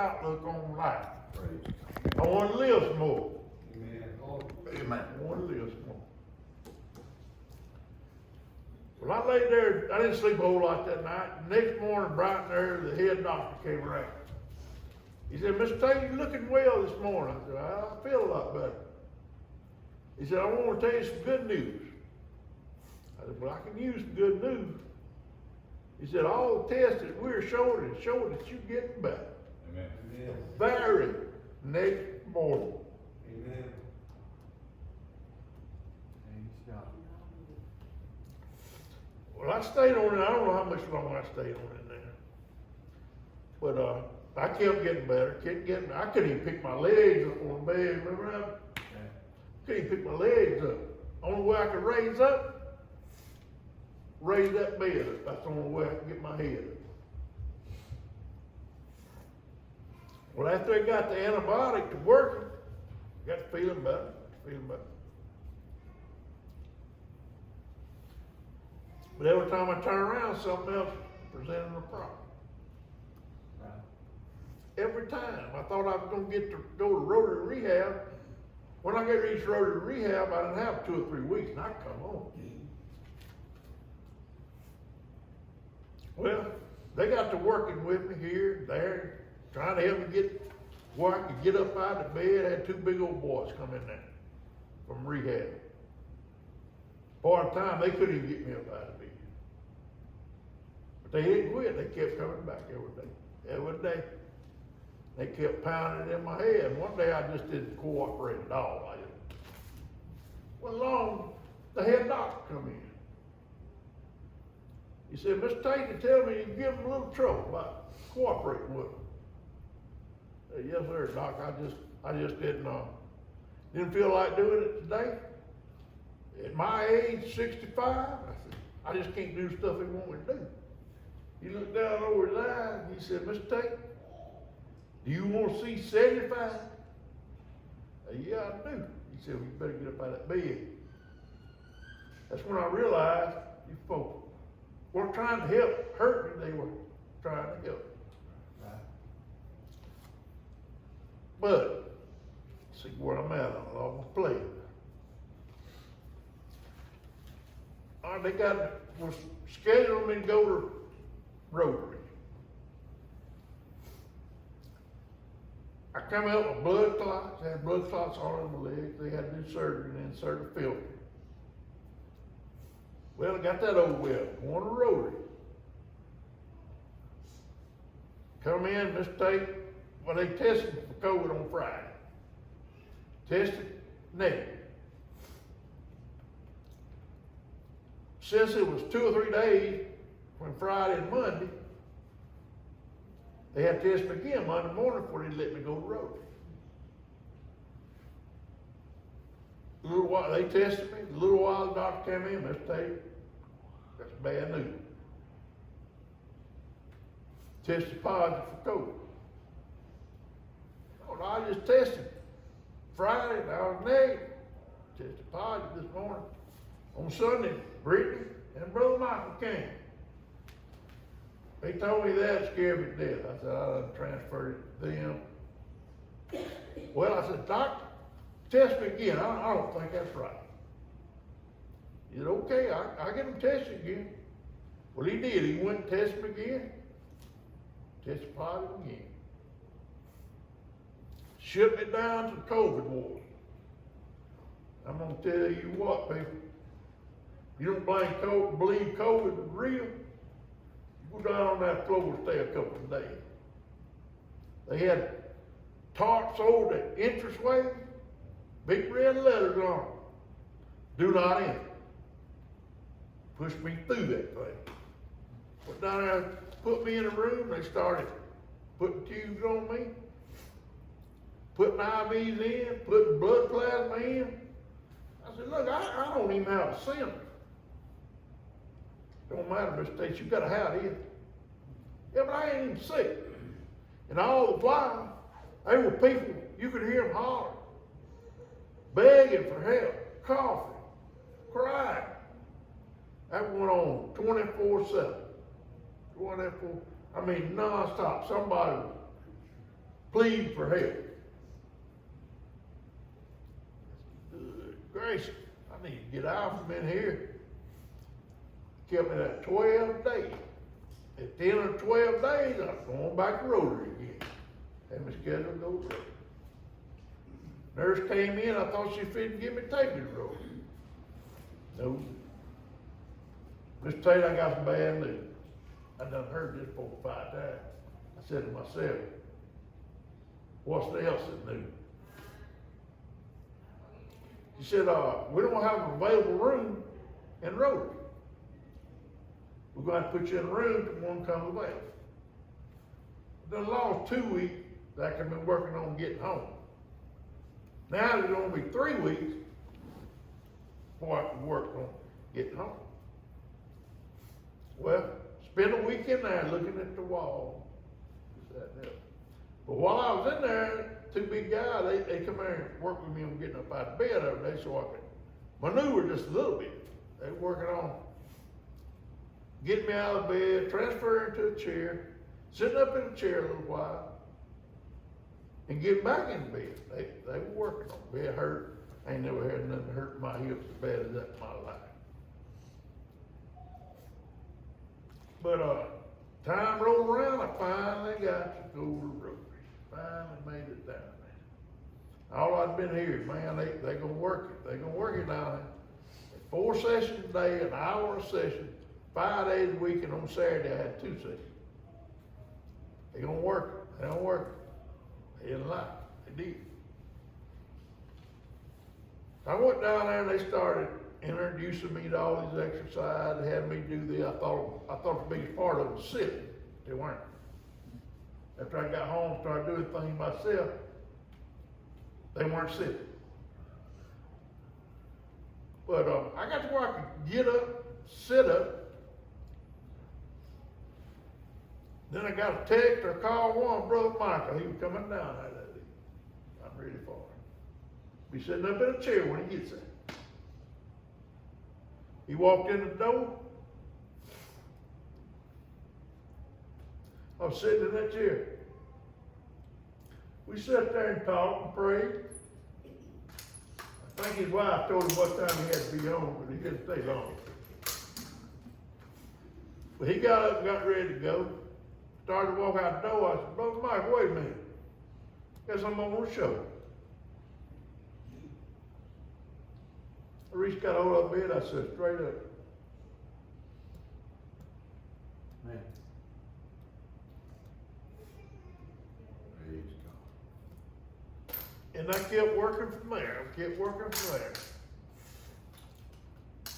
outlook on life. I want to live some more. Amen. I want to live some more. Well, I laid there, I didn't sleep a whole lot that night. Next morning, bright and early, the head doctor came around. He said, Mr. Tate, you're looking well this morning. I said, I feel a lot better. He said, I want to tell you some good news. I said, well, I can use some good news. He said, all the tests that we're showing that you're getting better. Amen. Very next morning. Amen. Well, I stayed on it. I don't know how much longer I stayed on it there. But I kept getting better. I couldn't even pick my legs up on the bed. Remember that? Couldn't even pick my legs up. Only way I could raise that bed up. That's the only way I could get my head up. Well, after they got the antibiotic to working, I got feeling better. But every time I turn around, something else presented a problem. Every time. I thought I was going to go to Rotary Rehab. When I got reached Rotary Rehab, I didn't have 2 or 3 weeks, and I come home. Well, they got to working with me here, there, trying to help me get where I could get up out of bed. I had 2 big old boys come in there from rehab. Part of the time, they couldn't even get me up out of bed. But they didn't quit. They kept coming back every day. They kept pounding it in my head. One day I just didn't cooperate at all. Well, along, the head doctor come in. He said, Mr. Tate, tell me you give him a little trouble about cooperating with him. I said, yes, sir, Doc. I just didn't feel like doing it today. At my age, 65, I said, I just can't do stuff he want me to do. He looked down over his eye and he said, Mr. Tate, do you want to see 75? I said, yeah, I do. He said, well, you better get up out of that bed. That's when I realized these folks weren't trying to hurt me, they were trying to help. But, see where I'm at, I'm all playing. All right, was scheduled me to go to Rotary. I come out with blood clots, had blood clots all in my legs. They had to do surgery and insert a filter. Well, I got that over with. Going to Rotary. Come in, Mr. Tate. Well, they tested me for COVID on Friday. Tested negative. Since it was 2 or 3 days, from Friday and Monday, they had to test me again Monday morning before they let me go to Rotary. A little while, they tested me. A little while, the doctor came in, Mr. Tate, that's bad news. Tested positive for COVID. Oh, no, I just tested Friday, and I was negative. Tested positive this morning. On Sunday, Brittany and Brother Michael came. They told me that, it scared me to death. I said, I done transferred it to them. Well, I said, Doctor, test me again. I don't think that's right. He said, okay, I get him tested again. Well, he did. He went and tested me again. Tested positive again. Shipped me down to the COVID ward. I'm going to tell you what, people. You don't believe COVID is real? You go down on that floor and stay a couple of days. They had tarps over the entranceway, big red letters on them. Do not enter. Pushed me through that thing. Went down there, put me in a room, they started putting tubes on me, putting IVs in, putting blood plasma in. I said, look, I don't even have a symptom. Don't matter, Mr. Tate, you gotta have it. Yeah, but I ain't even sick. And all the while, there were people, you could hear them holler, begging for help, coughing, crying. That went on 24/7. 24, I mean, nonstop. Somebody pleading for help. Good gracious, I need to get out from in here. Kept me that 12 days. At the end of 12 days, I was going back to Rotary again. Had my schedule to go to Rotary. Nurse came in, I thought she fitted give me take me to Rotary. No. Miss Tate, I got some bad news. I done heard this 4 or 5 times. I said to myself, what's else is new? She said, we don't have an available room in Rotary. We're going to put you in a room till one comes available. I done lost 2 weeks that I've been working on getting home. Now there's going to be 3 weeks before I can work on getting home. Well, spend a week in there looking at the wall. But while I was in there, 2 big guys, they come here and work with me on getting up out of bed every day so I could maneuver just a little bit. They were working on getting me out of bed, transferring to a chair, sitting up in a chair a little while, and getting back in bed. They were working on me. It hurt. I ain't never had nothing hurt my hips as bad as that in my life. But time rolled around, I finally got to go to Rotary. Finally made it down there. All I'd been here, man, they gonna work it. They gonna work it down there. 4 sessions a day, an hour a session, 5 days a week, and on Saturday I had 2 sessions. They gonna work it. They don't work it. They didn't like it. They did. I went down there and they started introducing me to all these exercises. They had me do this. I thought the biggest part of it was sitting. They weren't. After I got home and started doing things myself, they weren't sitting. But I got to where I could get up, sit up. Then I got a text or call one, Brother Michael. He was coming down there that day. I'm ready for him. Be sitting up in a chair when he gets there. He walked in the door. I was sitting in that chair. We sat there and talked and prayed. I think his wife told him what time he had to be home, but he didn't stay long. But he got up and got ready to go. Started to walk out the door. I said, Brother Mike, wait a minute. Got something I want to show you. I reached, got hold of bed. I said, straight up. Man. Praise God. And I kept working from there. I kept working from there.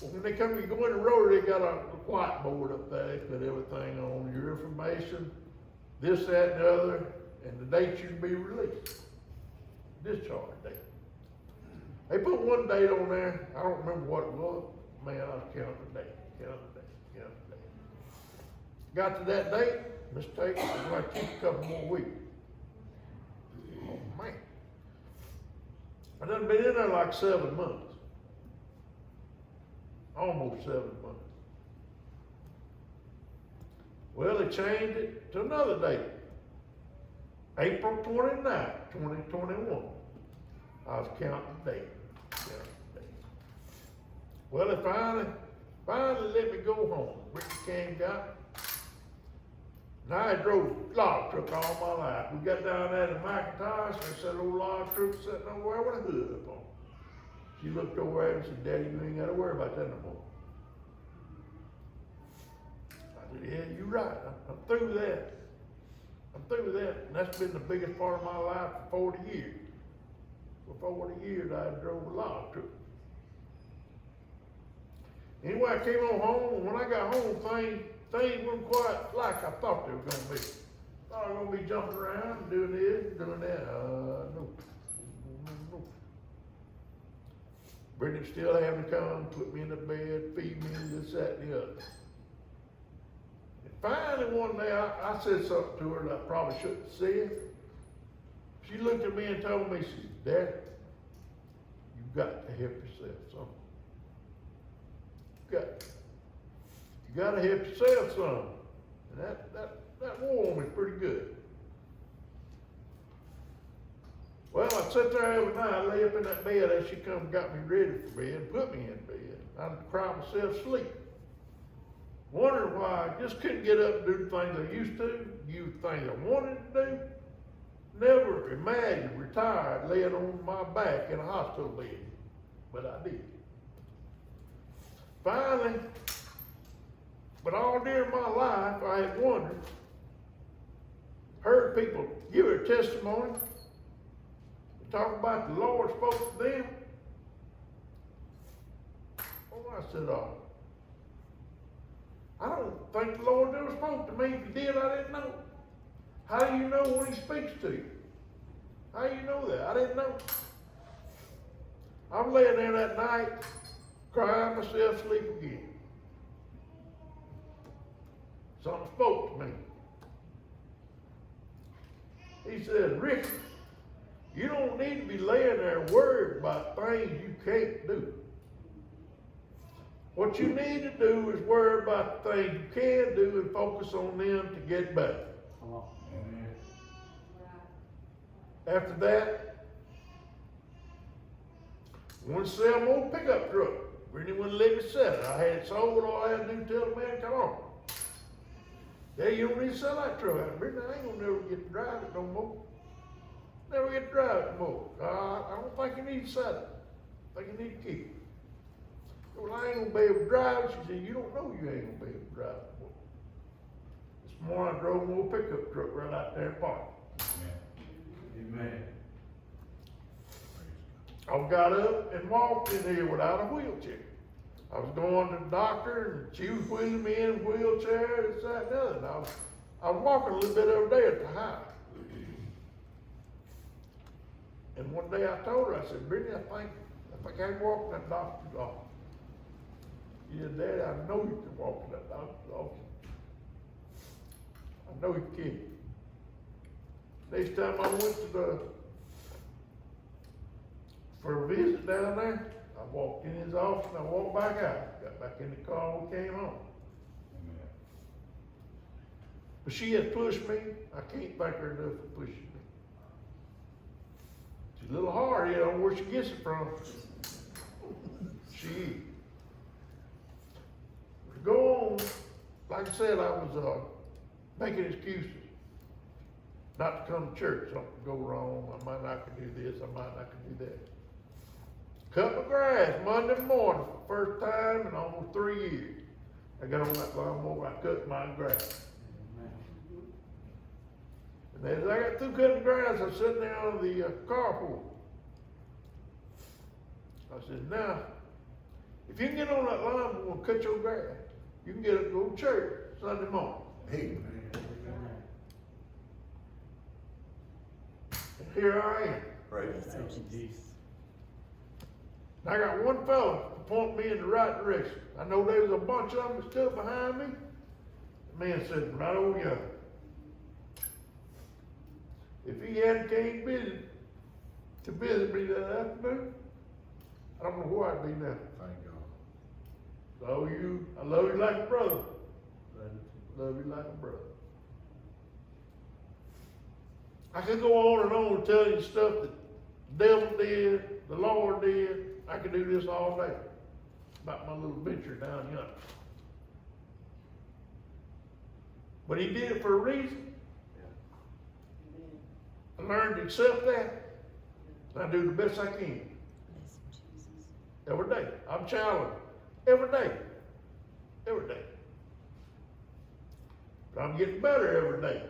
Well, when they come, you go in the road, they got a whiteboard up there. They put everything on, your information, this, that, and the other, and the date you can be released. Discharge date. They put one date on there. I don't remember what it was. Man, I was counting the date. Got to that date, mistake, it might keep a couple more weeks. Oh man. I done been in there like 7 months. Almost 7 months. Well, they changed it to another date. April 29th, 2021. I was counting the date. Well, they finally let me go home. Ricky came, got me. And I had drove a log truck all my life. We got down there to McIntosh, and I said, old log truck sitting over there with a hood up on. She looked over at me and said, Daddy, you ain't got to worry about that no more. I said, yeah, you're right. I'm through with that. I'm through with that. And that's been the biggest part of my life for 40 years. For 40 years, I drove a log truck. Anyway, I came on home, and when I got home, things weren't quite like I thought they were going to be. I thought I was going to be jumping around and doing this and doing that. No. Brittany still having to come, put me in the bed, feed me, this, that, and the other. And finally one day, I said something to her that I probably shouldn't have said. She looked at me and told me, she said, Dad, you've got to help yourself, son. You got to help yourself, son. And that wore on me pretty good. Well, I sit there every night, I lay up in that bed as she come and got me ready for bed and put me in bed. I'd cry myself to sleep. Wondering why I just couldn't get up and do the things I used to, do things I wanted to do. Never imagined retired laying on my back in a hospital bed, but I did. Finally, but all during my life, I had wondered, heard people give their testimony, talk about the Lord spoke to them. Oh, I said, I don't think the Lord ever spoke to me. If he did, I didn't know. How do you know when he speaks to you? How do you know that? I didn't know. I'm laying there that night, crying myself to sleep again. Something spoke to me. He said, Ricky, you don't need to be laying there worried about things you can't do. What you need to do is worry about the things you can do and focus on them to get better. After that, I went to sell my old pickup truck. Really wouldn't let me sell it. I had it sold, all I had to do tell the man, come on. Yeah, you don't need to sell that truck. Brittany, I ain't gonna never get to drive it no more. Never get to drive it no more. I don't think you need to sell it. I think you need to keep it. Well, I ain't gonna be able to drive it. She said, you don't know you ain't gonna be able to drive it no more. This morning I drove my old pickup truck right out there in park. Amen. I got up and walked in here without a wheelchair. I was going to the doctor and she was wheeling me in a wheelchair, this, that, and the other. And I was walking a little bit every day at the house. And one day I told her, I said, Brittany, I think I can walk in that doctor's office. She said, Daddy, I know you can walk in that doctor's office. I know you can. Next time I went to for a visit down there, I walked in his office and I walked back out. Got back in the car and we came home. Amen. But she has pushed me. I can't thank her enough for pushing me. She's a little hard, I don't know where she gets it from. She. To go on, like I said, I was making excuses not to come to church. Something could go wrong. I might not could do this. I might not could do that. Cut my grass Monday morning for the first time in almost 3 years. I got on that lawnmower, I cut my grass. And as I got through cutting the grass, I was sitting there on the carport. I said, now, if you can get on that lawnmower and cut your grass, you can get up to go to church Sunday morning. Amen. And here I am. Praise Jesus. I got one fella to point me in the right direction. I know there was a bunch of them that stood behind me. The man said, right over yonder. If he hadn't came to visit me that afternoon, I don't know where I'd be now. Thank God. I love you like a brother. Love you like a brother. I could go on and on and tell you stuff that the devil did, the Lord did. I could do this all day about my little venture down yonder. But he did it for a reason. I learned to accept that. And I do the best I can. Every day. I'm challenged. Every day. Every day. But I'm getting better every day.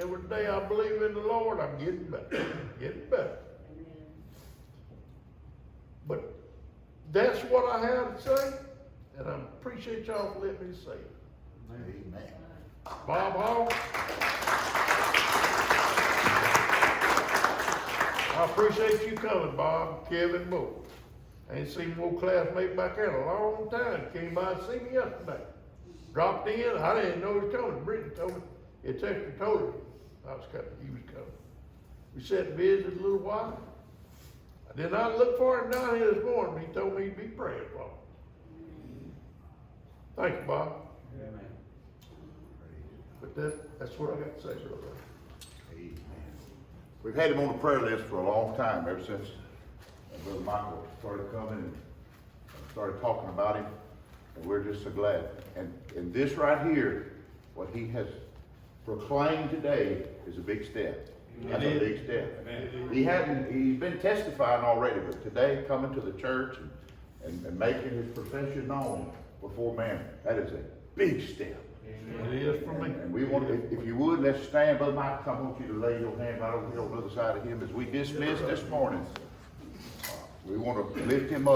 Every day I believe in the Lord, I'm getting better. Getting better. But that's what I have to say, and I appreciate y'all for letting me say it. Amen. Bob Hall, I appreciate you coming, Bob, Kevin, Moore. I ain't seen more classmates back there in a long time. Came by and see me yesterday. Dropped in, I didn't know he was coming. Brittany told me, he texted told her I was coming, he was coming. We sat and visited a little while. I did not look for him down here this morning. He told me he'd be praying for him. Thank you, Bob. Amen. But that's what I got to say, brother. Amen. We've had him on the prayer list for a long time, ever since Brother Michael started coming and started talking about him, and we're just so glad. And this right here, what he has proclaimed today is a big step. That's a big step. He's been testifying already, but today coming to the church and making his profession known before man, that is a big step. It is for me. And we want, if you would, let's stand. Brother Michael, I want you to lay your hand right over here on the other side of him as we dismiss this morning. We want to lift him up.